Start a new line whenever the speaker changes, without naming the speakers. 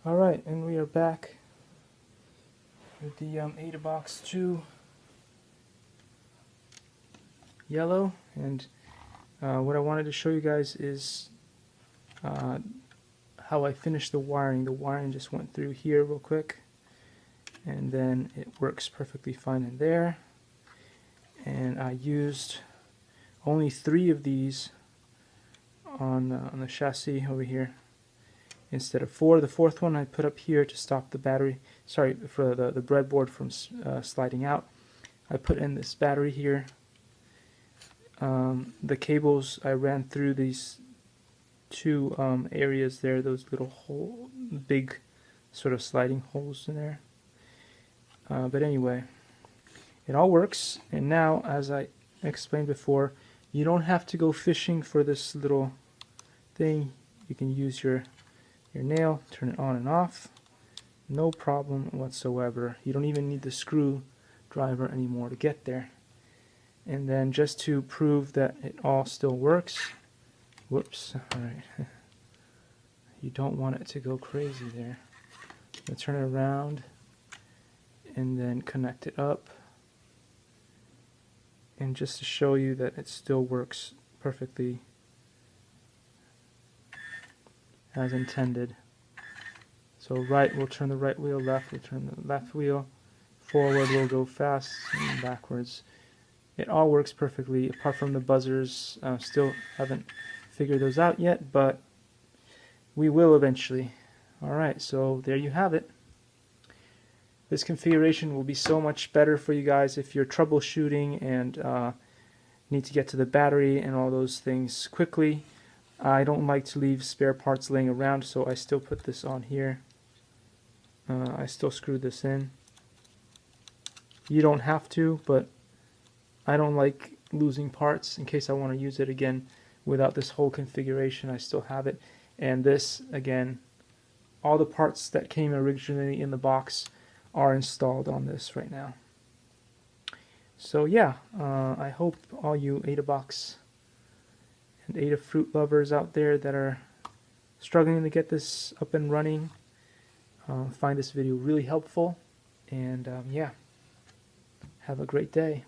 Alright, and we are back with the Adabox 2 yellow, and what I wanted to show you guys is how I finished the wiring. The wiring just went through here real quick, and then it works perfectly fine in there. And I used only 3 of these on the chassis over here instead of 4. The 4th one I put up here to stop the battery, sorry, for the breadboard from sliding out. I put in this battery here. The cables I ran through these 2 areas there, those little big sort of sliding holes in there. But anyway, it all works, and now, as I explained before, you don't have to go fishing for this little thing. You can use your nail, turn it on and off, no problem whatsoever. You don't even need the screwdriver anymore to get there. And then just to prove that it all still works, whoops, alright, you don't want it to go crazy there. Let's turn it around and then connect it up, and just to show you that it still works perfectly as intended. So right, we'll turn the right wheel, left, we'll turn the left wheel, forward we'll go fast, and backwards. It all works perfectly, apart from the buzzers. Still haven't figured those out yet, but we will eventually. Alright, so there you have it. This configuration will be so much better for you guys if you're troubleshooting and need to get to the battery and all those things quickly. I don't like to leave spare parts laying around, so I still put this on here. I still screw this in. You don't have to, but I don't like losing parts in case I want to use it again. Without this whole configuration, I still have it. And this, again, all the parts that came originally in the box are installed on this right now. So yeah, I hope all you Adabox and Adafruit lovers out there that are struggling to get this up and running find this video really helpful, and yeah, have a great day.